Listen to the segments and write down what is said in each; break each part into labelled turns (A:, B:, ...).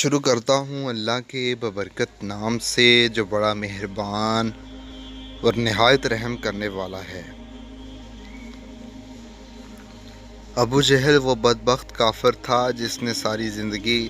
A: شروع کرتا ہوں اللہ کے ببرکت نام سے جو بڑا مہربان اور نہایت رحم کرنے والا ہے۔ ابو جہل وہ بدبخت کافر تھا جس نے ساری زندگی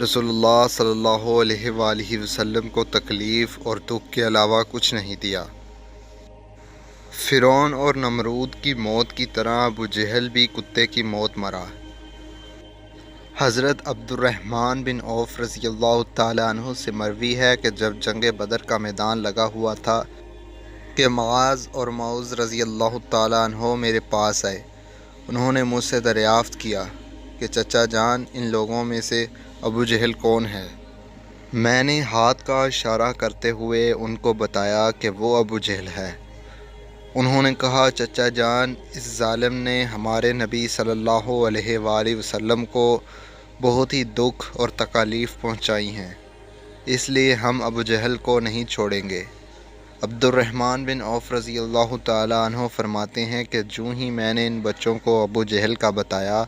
A: رسول اللہ صلی اللہ علیہ وآلہ وسلم کو تکلیف اور دکھ کے علاوہ کچھ نہیں دیا۔ فرعون اور نمرود کی موت کی طرح ابو جہل بھی کتے کی موت مرا۔ حضرت عبد الرحمن بن عوف رضی اللہ تعالیٰ عنہ سے مروی ہے کہ جب جنگ بدر کا میدان لگا ہوا تھا کہ معاذ اور معوذ رضی اللہ تعالیٰ عنہ میرے پاس آئے۔ انہوں نے مجھ سے دریافت کیا کہ چچا جان، ان لوگوں میں سے ابو جہل کون ہے؟ میں نے ہاتھ کا اشارہ کرتے ہوئے ان کو بتایا کہ وہ ابو جہل ہے۔ انہوں نے کہا، چچا جان، اس ظالم نے ہمارے نبی صلی اللہ علیہ وآلہ وسلم کو بہت ہی دکھ اور تکالیف پہنچائی ہیں، اس لیے ہم ابو جہل کو نہیں چھوڑیں گے۔ عبد الرحمن بن عوف رضی اللہ تعالیٰ عنہ فرماتے ہیں کہ جوں ہی میں نے ان بچوں کو ابو جہل کا بتایا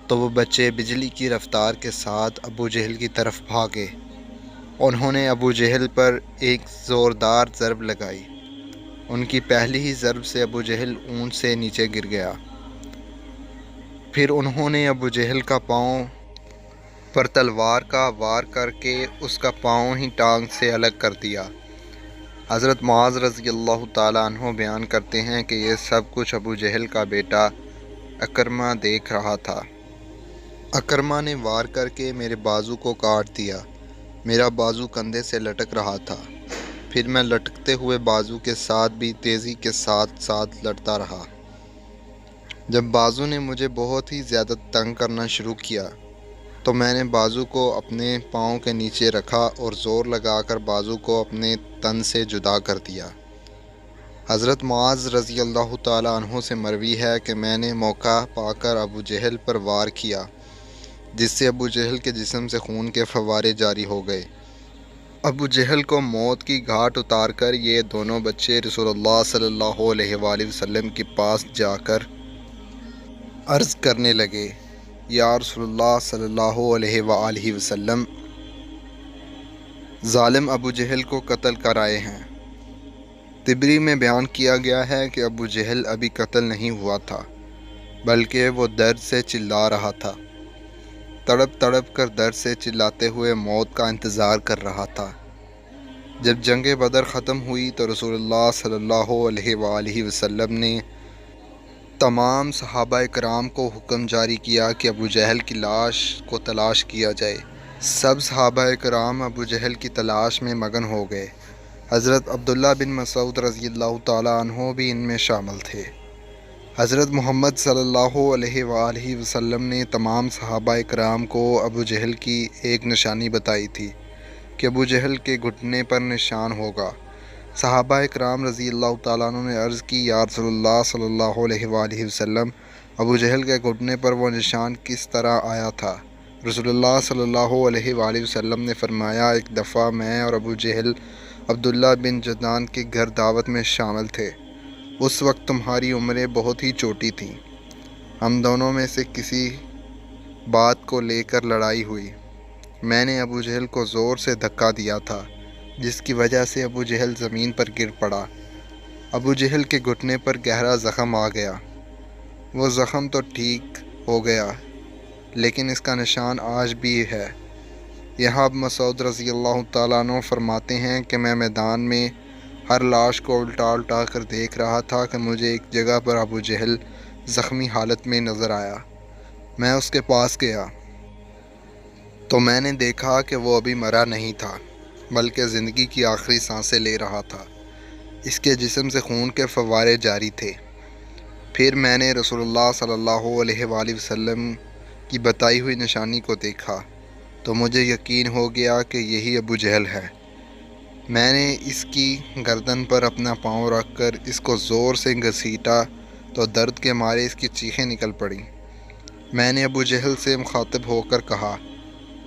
A: تو وہ بچے بجلی کی رفتار کے ساتھ ابو جہل کی طرف بھاگے۔ انہوں نے ابو جہل پر ایک زوردار ضرب لگائی۔ ان کی پہلی ہی ضرب سے ابو جہل اونٹ سے نیچے گر گیا۔ پھر انہوں نے ابو جہل کا پاؤں پر تلوار کا وار کر کے اس کا پاؤں ہی ٹانگ سے الگ کر دیا۔ حضرت معاذ رضی اللہ تعالیٰ عنہ بیان کرتے ہیں کہ یہ سب کچھ ابو جہل کا بیٹا اکرمہ دیکھ رہا تھا۔ اکرمہ نے وار کر کے میرے بازو کو کاٹ دیا۔ میرا بازو کندھے سے لٹک رہا تھا۔ پھر میں لٹکتے ہوئے بازو کے ساتھ بھی تیزی کے ساتھ لڑتا رہا۔ جب بازو نے مجھے بہت ہی زیادہ تنگ کرنا شروع کیا تو میں نے بازو کو اپنے پاؤں کے نیچے رکھا اور زور لگا کر بازو کو اپنے تن سے جدا کر دیا۔ حضرت معاذ رضی اللہ تعالیٰ عنہ سے مروی ہے کہ میں نے موقع پا کر ابو جہل پر وار کیا، جس سے ابو جہل کے جسم سے خون کے فوارے جاری ہو گئے۔ ابو جہل کو موت کی گھاٹ اتار کر یہ دونوں بچے رسول اللہ صلی اللہ علیہ وآلہ وسلم کے پاس جا کر عرض کرنے لگے، یا رسول اللہ صلی اللہ علیہ وآلہ وسلم، ظالم ابو جہل کو قتل کرائے ہیں۔ طبری میں بیان کیا گیا ہے کہ ابو جہل ابھی قتل نہیں ہوا تھا، بلکہ وہ درد سے چلا رہا تھا، تڑپ تڑپ کر درد سے چلاتے ہوئے موت کا انتظار کر رہا تھا۔ جب جنگ بدر ختم ہوئی تو رسول اللہ صلی اللہ علیہ وآلہ وسلم نے تمام صحابہ کرام کو حکم جاری کیا کہ ابو جہل کی لاش کو تلاش کیا جائے۔ سب صحابہ کرام ابو جہل کی تلاش میں مگن ہو گئے۔ حضرت عبداللہ بن مسعود رضی اللہ تعالیٰ عنہ بھی ان میں شامل تھے۔ حضرت محمد صلی اللہ علیہ وآلہ وسلم نے تمام صحابہ کرام کو ابو جہل کی ایک نشانی بتائی تھی کہ ابو جہل کے گھٹنے پر نشان ہوگا۔ صحابہ کرام رضی اللہ تعالیٰ عنہ نے عرض کی، یا رسول اللہ صلی اللہ علیہ وآلہ وسلم، ابو جہل کے گھٹنے پر وہ نشان کس طرح آیا تھا؟ رسول اللہ صلی اللہ علیہ وآلہ وسلم نے فرمایا، ایک دفعہ میں اور ابو جہل عبداللہ بن جدعان کے گھر دعوت میں شامل تھے۔ اس وقت تمہاری عمریں بہت ہی چھوٹی تھیں۔ ہم دونوں میں سے کسی بات کو لے کر لڑائی ہوئی۔ میں نے ابو جہل کو زور سے دھکا دیا تھا، جس کی وجہ سے ابو جہل زمین پر گر پڑا۔ ابو جہل کے گھٹنے پر گہرا زخم آ گیا۔ وہ زخم تو ٹھیک ہو گیا، لیکن اس کا نشان آج بھی ہے۔ یہاں ابو مسعود رضی اللہ تعالیٰ عنہ فرماتے ہیں کہ میں میدان میں ہر لاش کو الٹا الٹا کر دیکھ رہا تھا کہ مجھے ایک جگہ پر ابو جہل زخمی حالت میں نظر آیا۔ میں اس کے پاس گیا تو میں نے دیکھا کہ وہ ابھی مرا نہیں تھا، بلکہ زندگی کی آخری سانسیں لے رہا تھا۔ اس کے جسم سے خون کے فوارے جاری تھے۔ پھر میں نے رسول اللہ صلی اللہ علیہ وآلہ وسلم کی بتائی ہوئی نشانی کو دیکھا تو مجھے یقین ہو گیا کہ یہی ابو جہل ہے۔ میں نے اس کی گردن پر اپنا پاؤں رکھ کر اس کو زور سے گھسیٹا تو درد کے مارے اس کی چیخیں نکل پڑیں۔ میں نے ابو جہل سے مخاطب ہو کر کہا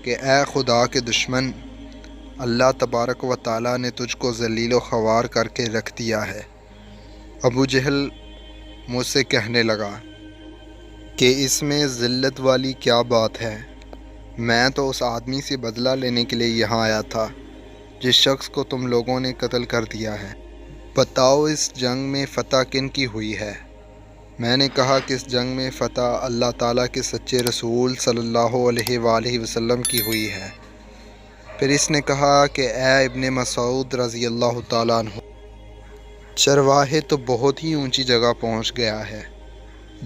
A: کہ اے خدا کے دشمن، اللہ تبارک و تعالیٰ نے تجھ کو ذلیل و خوار کر کے رکھ دیا ہے۔ ابو جہل مجھ سے کہنے لگا کہ اس میں ذلت والی کیا بات ہے؟ میں تو اس آدمی سے بدلہ لینے کے لیے یہاں آیا تھا جس شخص کو تم لوگوں نے قتل کر دیا ہے۔ بتاؤ اس جنگ میں فتح کن کی ہوئی ہے؟ میں نے کہا کہ اس جنگ میں فتح اللہ تعالیٰ کے سچے رسول صلی اللہ علیہ وآلہ وسلم کی ہوئی ہے۔ پھر اس نے کہا کہ اے ابن مسعود رضی اللہ تعالیٰ عنہ، چرواہے تو بہت ہی اونچی جگہ پہنچ گیا ہے۔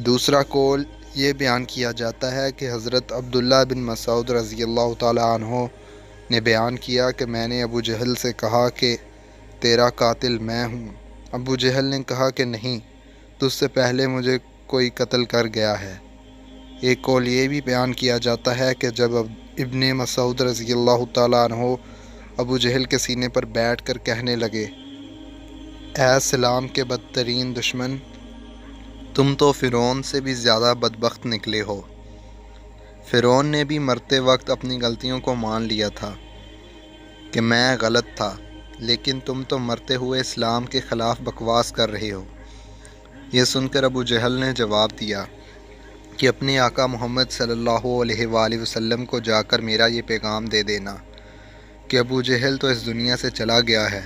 A: دوسرا قول یہ بیان کیا جاتا ہے کہ حضرت عبداللہ بن مسعود رضی اللہ تعالیٰ عنہ نے بیان کیا کہ میں نے ابو جہل سے کہا کہ تیرا قاتل میں ہوں۔ ابو جہل نے کہا کہ نہیں، تجھ سے پہلے مجھے کوئی قتل کر گیا ہے۔ ایک قول یہ بھی بیان کیا جاتا ہے کہ جب ابن مسعود رضی اللہ تعالیٰ عنہ ابو جہل کے سینے پر بیٹھ کر کہنے لگے، اے اسلام کے بدترین دشمن، تم تو فرعون سے بھی زیادہ بدبخت نکلے ہو۔ فرعون نے بھی مرتے وقت اپنی غلطیوں کو مان لیا تھا کہ میں غلط تھا، لیکن تم تو مرتے ہوئے اسلام کے خلاف بکواس کر رہے ہو۔ یہ سن کر ابو جہل نے جواب دیا کہ اپنے آقا محمد صلی اللہ علیہ وآلہ وسلم کو جا کر میرا یہ پیغام دے دینا کہ ابو جہل تو اس دنیا سے چلا گیا ہے،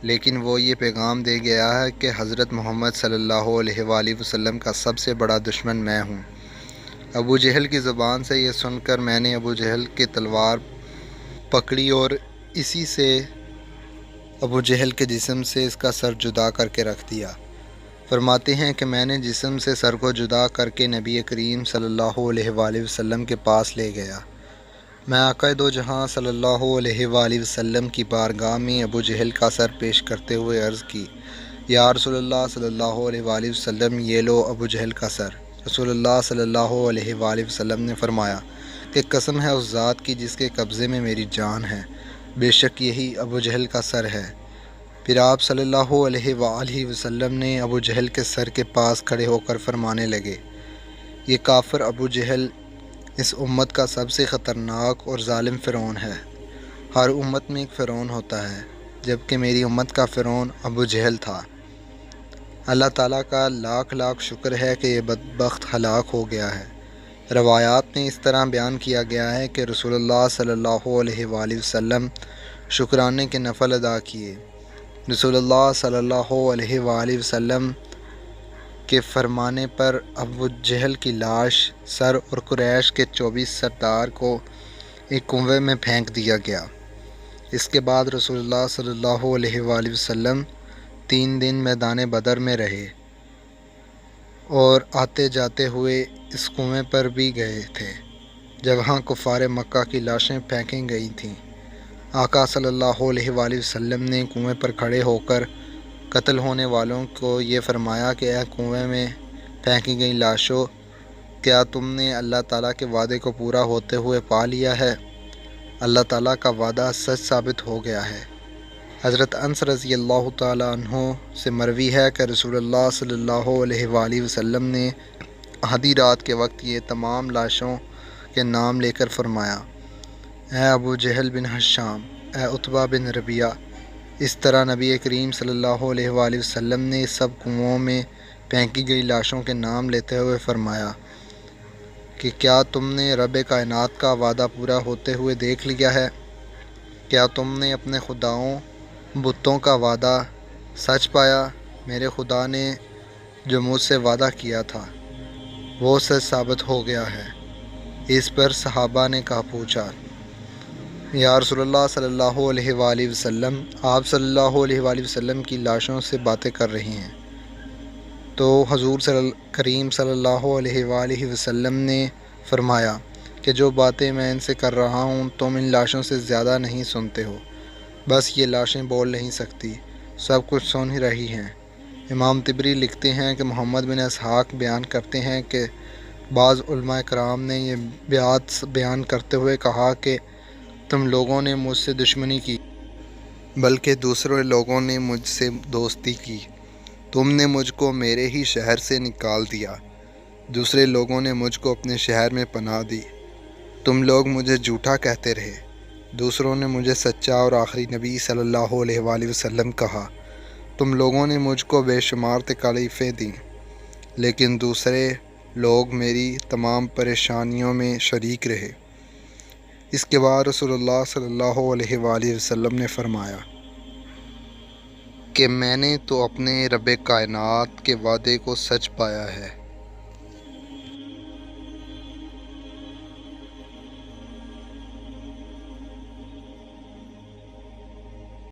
A: لیکن وہ یہ پیغام دے گیا ہے کہ حضرت محمد صلی اللہ علیہ وآلہ وسلم کا سب سے بڑا دشمن میں ہوں۔ ابو جہل کی زبان سے یہ سن کر میں نے ابو جہل کی تلوار پکڑی اور اسی سے ابو جہل کے جسم سے اس کا سر جدا کر کے رکھ دیا۔ فرماتے ہیں کہ میں نے جسم سے سر کو جدا کر کے نبی کریم صلی اللہ علیہ وآلہ وسلم کے پاس لے گیا۔ میں آقا دو جہاں صلی اللہ علیہ وآلہ وسلم کی بارگاہ میں ابو جہل کا سر پیش کرتے ہوئے عرض کی، یا رسول اللہ صلی اللہ علیہ وآلہ وسلم، یہ لو ابو جہل کا سر۔ رسول اللہ صلی اللہ علیہ وآلہ وسلم نے فرمایا کہ قسم ہے اس ذات کی جس کے قبضے میں میری جان ہے، بے شک یہی ابو جہل کا سر ہے۔ پھر آپ صلی اللہ علیہ وآلہ وسلم نے ابو جہل کے سر کے پاس کھڑے ہو کر فرمانے لگے، یہ کافر ابو جہل اس امت کا سب سے خطرناک اور ظالم فرعون ہے۔ ہر امت میں ایک فرعون ہوتا ہے، جبکہ میری امت کا فرعون ابو جہل تھا۔ اللہ تعالیٰ کا لاکھ لاکھ شکر ہے کہ یہ بدبخت ہلاک ہو گیا ہے۔ روایات میں اس طرح بیان کیا گیا ہے کہ رسول اللہ صلی اللہ علیہ وآلہ وسلم شکرانے کے نفل ادا کیے۔ رسول اللہ صلی اللہ علیہ وآلہ وسلم کے فرمانے پر ابو جہل کی لاش، سر اور قریش کے 24 سردار کو ایک کنویں میں پھینک دیا گیا۔ اس کے بعد رسول اللہ صلی اللہ علیہ وآلہ وسلم 3 دن میدان بدر میں رہے اور آتے جاتے ہوئے اس کنویں پر بھی گئے تھے جہاں کفار مکہ کی لاشیں پھینکی گئی تھیں۔ آقا صلی اللہ علیہ وآلہ وسلم نے کنویں پر کھڑے ہو کر قتل ہونے والوں کو یہ فرمایا کہ اے کنویں میں پھینکی گئی لاشوں، کیا تم نے اللہ تعالیٰ کے وعدے کو پورا ہوتے ہوئے پا لیا ہے؟ اللہ تعالیٰ کا وعدہ سچ ثابت ہو گیا ہے۔ حضرت انس رضی اللہ تعالیٰ عنہ سے مروی ہے کہ رسول اللہ صلی اللہ علیہ وآلہ وسلم نے آدھی رات کے وقت یہ تمام لاشوں کے نام لے کر فرمایا، اے ابو جہل بن ہشام، اے عتبہ بن ربیعہ۔ اس طرح نبی کریم صلی اللہ علیہ وآلہ وسلم نے سب کنوؤں میں پھینکی گئی لاشوں کے نام لیتے ہوئے فرمایا کہ کیا تم نے رب کائنات کا وعدہ پورا ہوتے ہوئے دیکھ لیا ہے؟ کیا تم نے اپنے خداؤں بتوں کا وعدہ سچ پایا؟ میرے خدا نے جو مجھ سے وعدہ کیا تھا وہ سچ ثابت ہو گیا ہے۔ اس پر صحابہ نے کہا پوچھا، یا رسول اللہ صلی اللہ علیہ وآلہ وسلم، آپ صلی اللہ علیہ وآلہ وسلم کی لاشوں سے باتیں کر رہے ہیں؟ تو حضور کریم صلی اللہ علیہ وآلہ وسلم نے فرمایا کہ جو باتیں میں ان سے کر رہا ہوں تم ان لاشوں سے زیادہ نہیں سنتے ہو، بس یہ لاشیں بول نہیں سکتی، سب کچھ سن ہی رہی ہیں۔ امام طبری لکھتے ہیں کہ محمد بن اسحاق بیان کرتے ہیں کہ بعض علماء کرام نے یہ بیات بیان کرتے ہوئے کہا کہ تم لوگوں نے مجھ سے دشمنی کی، بلکہ دوسرے لوگوں نے مجھ سے دوستی کی۔ تم نے مجھ کو میرے ہی شہر سے نکال دیا، دوسرے لوگوں نے مجھ کو اپنے شہر میں پناہ دی۔ تم لوگ مجھے جھوٹا کہتے رہے، دوسروں نے مجھے سچا اور آخری نبی صلی اللہ علیہ وآلہ وسلم کہا۔ تم لوگوں نے مجھ کو بے شمار تکلیفیں دیں، لیکن دوسرے لوگ میری تمام پریشانیوں میں شریک رہے۔ اس کے بعد رسول اللہ صلی اللہ علیہ وآلہ وسلم نے فرمایا کہ میں نے تو اپنے رب کائنات کے وعدے کو سچ پایا ہے،